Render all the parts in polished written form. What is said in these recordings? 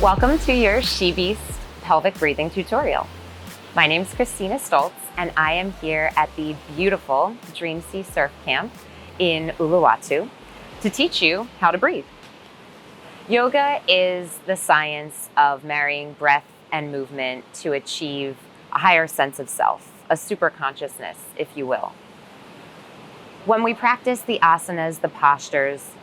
Welcome to your She Beast pelvic breathing tutorial. My name is Christina Stoltz, and I am here at the beautiful Dream Sea Surf Camp in Uluwatu to teach you how to breathe. Yoga is the science of marrying breath and movement to achieve a higher sense of self, a super consciousness, if you will. When we practice the asanas, the postures,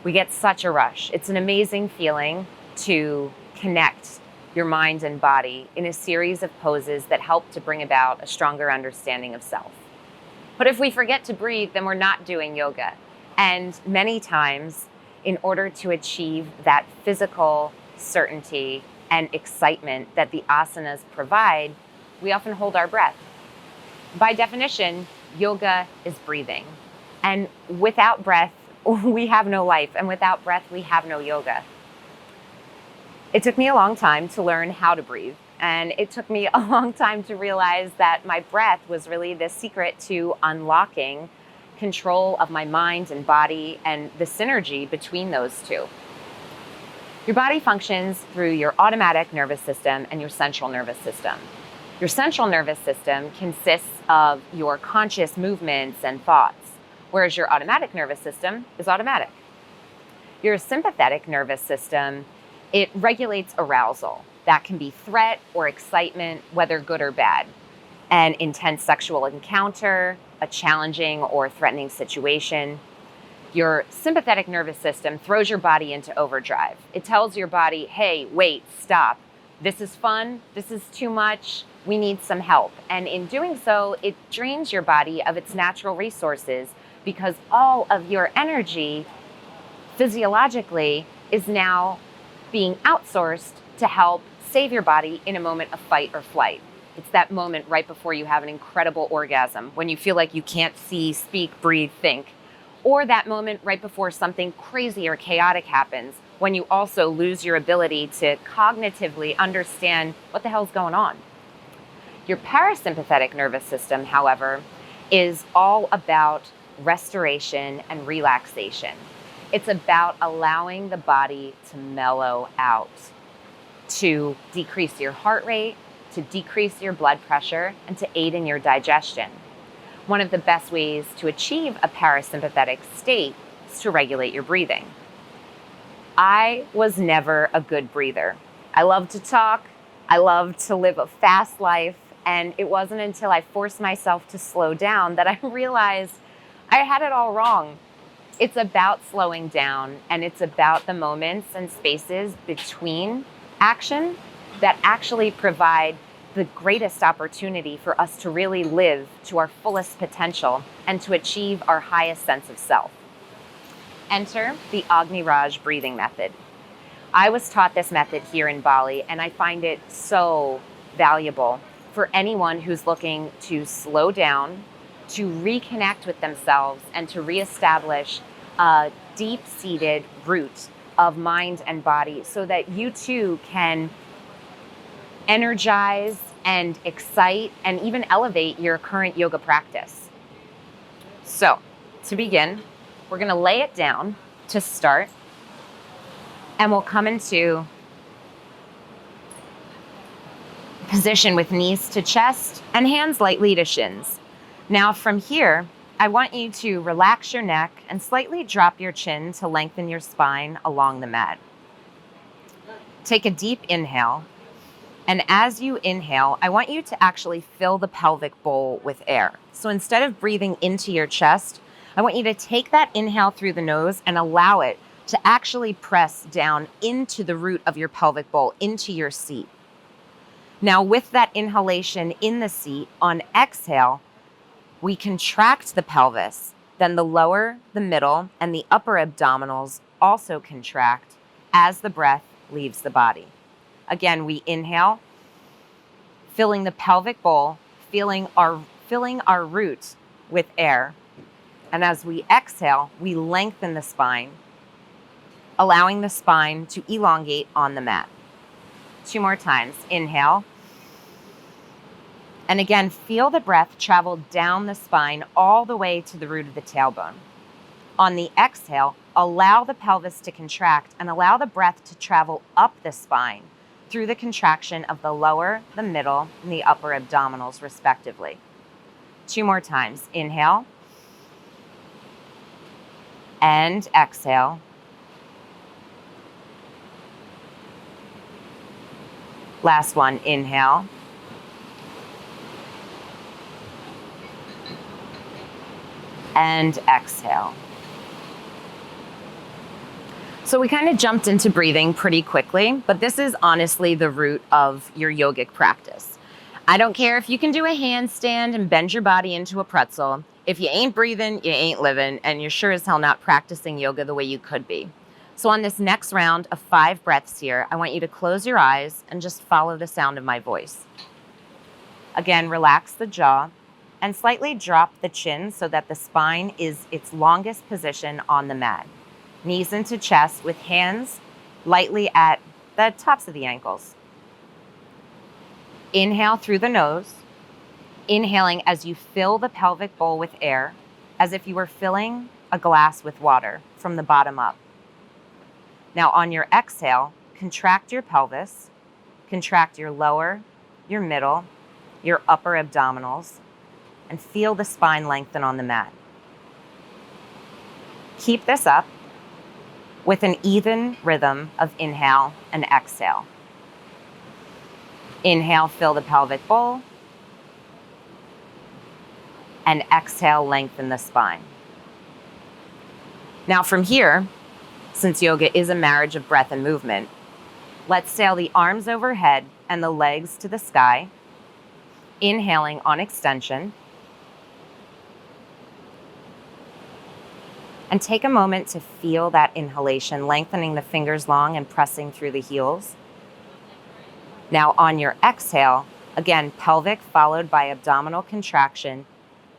we get such a rush. It's an amazing feeling to connect your mind and body in a series of poses that help to bring about a stronger understanding of self. But if we forget to breathe, then we're not doing yoga. And many times, in order to achieve that physical certainty and excitement that the asanas provide, we often hold our breath. By definition, yoga is breathing. And without breath, we have no life. And without breath, we have no yoga. It took me a long time to learn how to breathe. And it took me a long time to realize that my breath was really the secret to unlocking control of my mind and body and the synergy between those two. Your body functions through your automatic nervous system and your central nervous system. Your central nervous system consists of your conscious movements and thoughts, whereas your automatic nervous system is automatic. Your sympathetic nervous system, it regulates arousal. That can be threat or excitement, whether good or bad. An intense sexual encounter, a challenging or threatening situation. Your sympathetic nervous system throws your body into overdrive. It tells your body, hey, wait, stop. This is fun. This is too much. We need some help. And in doing so, it drains your body of its natural resources because all of your energy physiologically is now being outsourced to help save your body in a moment of fight or flight. It's that moment right before you have an incredible orgasm, when you feel like you can't see, speak, breathe, think. Or that moment right before something crazy or chaotic happens, when you also lose your ability to cognitively understand what the hell's going on. Your parasympathetic nervous system, however, is all about restoration and relaxation. It's about allowing the body to mellow out, to decrease your heart rate, to decrease your blood pressure, and to aid in your digestion. One of the best ways to achieve a parasympathetic state is to regulate your breathing. I was never a good breather. I love to talk. I love to live a fast life. And it wasn't until I forced myself to slow down that I realized I had it all wrong. It's about slowing down, and it's about the moments and spaces between action that actually provide the greatest opportunity for us to really live to our fullest potential and to achieve our highest sense of self. Enter the Agni Raj breathing method. I was taught this method here in Bali, and I find it so valuable for anyone who's looking to slow down, to reconnect with themselves, and to reestablish a deep-seated root of mind and body so that you too can energize and excite and even elevate your current yoga practice. So, to begin, we're going to lay it down to start, and we'll come into position with knees to chest and hands lightly to shins. Now from here, I want you to relax your neck and slightly drop your chin to lengthen your spine along the mat. Take a deep inhale, and as you inhale, I want you to actually fill the pelvic bowl with air. So instead of breathing into your chest, I want you to take that inhale through the nose and allow it to actually press down into the root of your pelvic bowl, into your seat. Now with that inhalation in the seat, on exhale, we contract the pelvis, then the lower, the middle, and the upper abdominals also contract as the breath leaves the body. Again, we inhale, filling the pelvic bowl, filling our root with air. And as we exhale, we lengthen the spine, allowing the spine to elongate on the mat. 2 more times. Inhale. And again, feel the breath travel down the spine all the way to the root of the tailbone. On the exhale, allow the pelvis to contract and allow the breath to travel up the spine through the contraction of the lower, the middle, and the upper abdominals, respectively. 2 more times. Inhale and exhale. Last one. Inhale and exhale. So we kind of jumped into breathing pretty quickly, but this is honestly the root of your yogic practice. I don't care if you can do a handstand and bend your body into a pretzel. If you ain't breathing, you ain't living, and you're sure as hell not practicing yoga the way you could be. So on this next round of 5 breaths here, I want you to close your eyes and just follow the sound of my voice. Again, relax the jaw and slightly drop the chin so that the spine is its longest position on the mat. Knees into chest with hands lightly at the tops of the ankles. Inhale through the nose, inhaling as you fill the pelvic bowl with air, as if you were filling a glass with water from the bottom up. Now on your exhale, contract your pelvis, contract your lower, your middle, your upper abdominals, and feel the spine lengthen on the mat. Keep this up with an even rhythm of inhale and exhale. Inhale, fill the pelvic bowl, and exhale, lengthen the spine. Now from here, since yoga is a marriage of breath and movement, let's sail the arms overhead and the legs to the sky, inhaling on extension. And take a moment to feel that inhalation, lengthening the fingers long and pressing through the heels. Now on your exhale, again, pelvic followed by abdominal contraction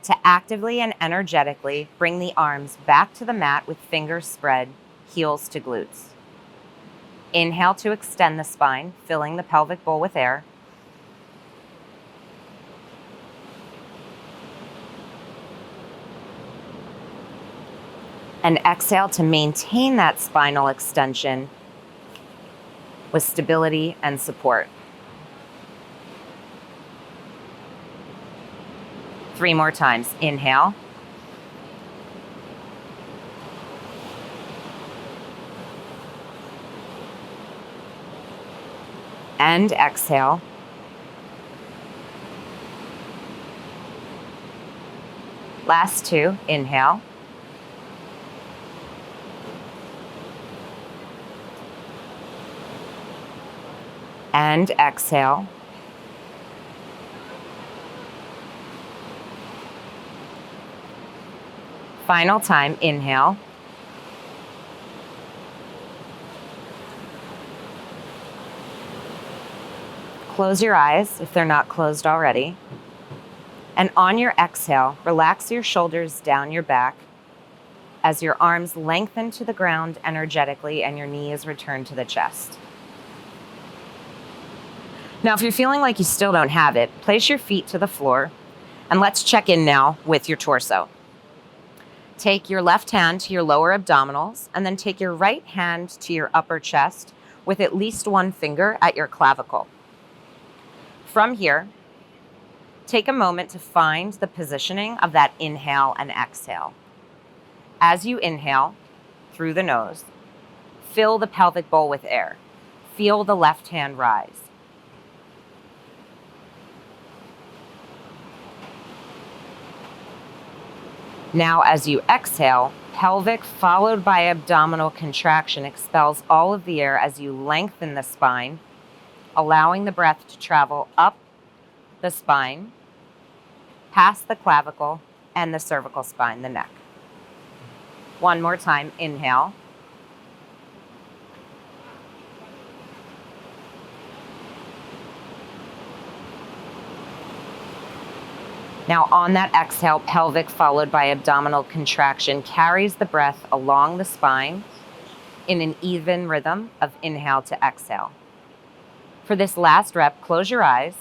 to actively and energetically bring the arms back to the mat with fingers spread, heels to glutes. Inhale to extend the spine, filling the pelvic bowl with air. And exhale to maintain that spinal extension with stability and support. 3 more times. Inhale. And exhale. Last 2. Inhale. And exhale. Final time, inhale. Close your eyes if they're not closed already. And on your exhale, relax your shoulders down your back as your arms lengthen to the ground energetically and your knees return to the chest. Now, if you're feeling like you still don't have it, place your feet to the floor and let's check in now with your torso. Take your left hand to your lower abdominals and then take your right hand to your upper chest with at least 1 finger at your clavicle. From here, take a moment to find the positioning of that inhale and exhale. As you inhale through the nose, fill the pelvic bowl with air. Feel the left hand rise. Now, as you exhale, pelvic followed by abdominal contraction expels all of the air as you lengthen the spine, allowing the breath to travel up the spine, past the clavicle and the cervical spine, the neck. 1 more time, inhale. Now on that exhale, pelvic followed by abdominal contraction carries the breath along the spine in an even rhythm of inhale to exhale. For this last rep, close your eyes,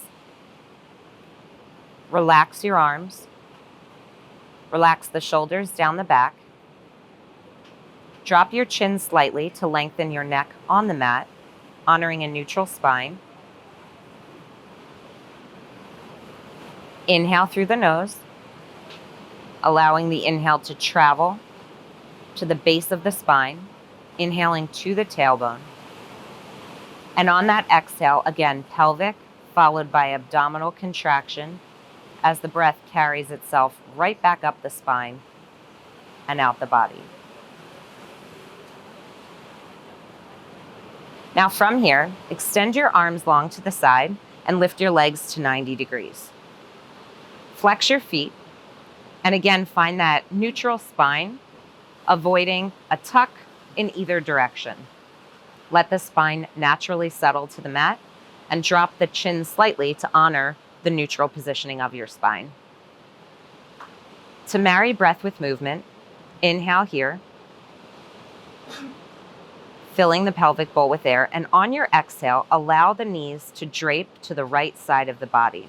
relax your arms, relax the shoulders down the back, Drop your chin slightly to lengthen your neck on the mat, honoring a neutral spine. Inhale through the nose, allowing the inhale to travel to the base of the spine, inhaling to the tailbone. And on that exhale, again, pelvic followed by abdominal contraction as the breath carries itself right back up the spine and out the body. Now from here, extend your arms long to the side and lift your legs to 90 degrees. Flex your feet, and again, find that neutral spine, avoiding a tuck in either direction. Let the spine naturally settle to the mat and drop the chin slightly to honor the neutral positioning of your spine. To marry breath with movement, inhale here, filling the pelvic bowl with air, and on your exhale, allow the knees to drape to the right side of the body,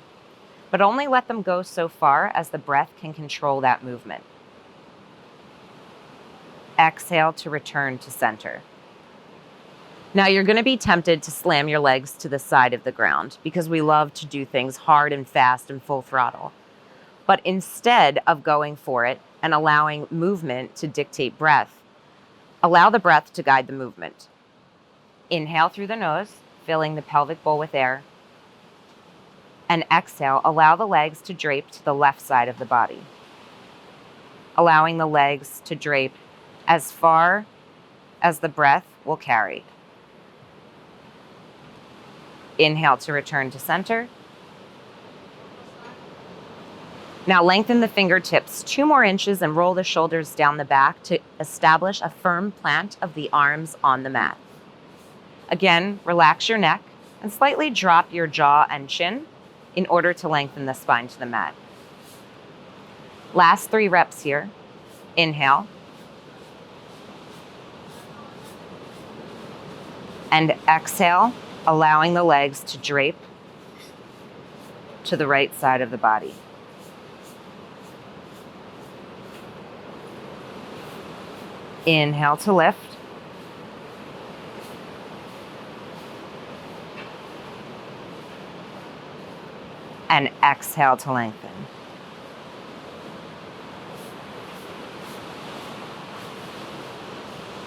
but only let them go so far as the breath can control that movement. Exhale to return to center. Now you're going to be tempted to slam your legs to the side of the ground because we love to do things hard and fast and full throttle. But instead of going for it and allowing movement to dictate breath, allow the breath to guide the movement. Inhale through the nose, filling the pelvic bowl with air. And exhale, allow the legs to drape to the left side of the body. Allowing the legs to drape as far as the breath will carry. Inhale to return to center. Now lengthen the fingertips 2 more inches and roll the shoulders down the back to establish a firm plant of the arms on the mat. Again, relax your neck and slightly drop your jaw and chin in order to lengthen the spine to the mat. Last 3 reps here. Inhale. And exhale, allowing the legs to drape to the right side of the body. Inhale to lift. And exhale to lengthen.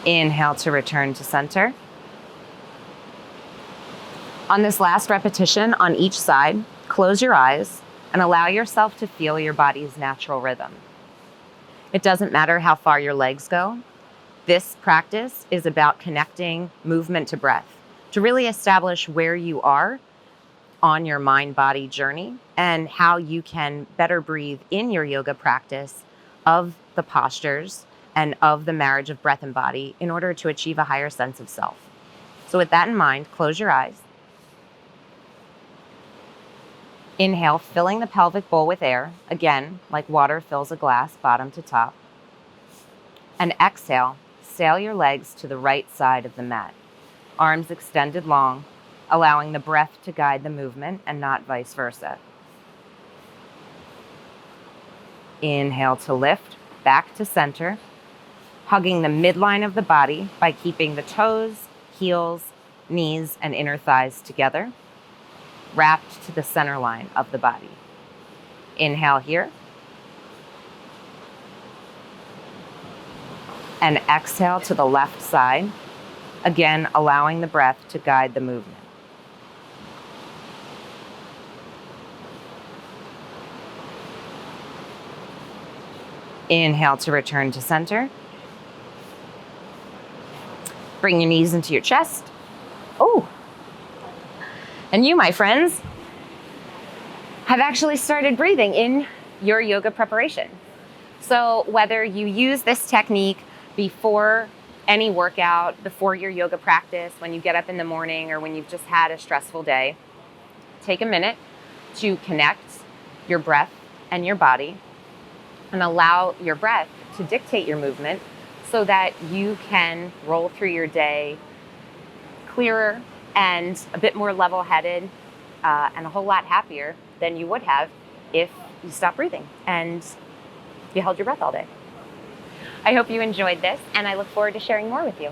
Inhale to return to center. On this last repetition on each side, close your eyes and allow yourself to feel your body's natural rhythm. It doesn't matter how far your legs go. This practice is about connecting movement to breath, to really establish where you are on your mind-body journey and how you can better breathe in your yoga practice of the postures and of the marriage of breath and body in order to achieve a higher sense of self. So with that in mind, close your eyes. Inhale, filling the pelvic bowl with air, again, like water fills a glass, bottom to top. And exhale, sail your legs to the right side of the mat, arms extended long, allowing the breath to guide the movement and not vice versa. Inhale to lift, back to center, hugging the midline of the body by keeping the toes, heels, knees, and inner thighs together, wrapped to the center line of the body. Inhale here. And exhale to the left side, again allowing the breath to guide the movement. Inhale to return to center. Bring your knees into your chest. Oh. And you, my friends, have actually started breathing in your yoga preparation. So whether you use this technique before any workout, before your yoga practice, when you get up in the morning or when you've just had a stressful day, take a minute to connect your breath and your body and allow your breath to dictate your movement so that you can roll through your day clearer and a bit more level-headed and a whole lot happier than you would have if you stopped breathing and you held your breath all day. I hope you enjoyed this, and I look forward to sharing more with you.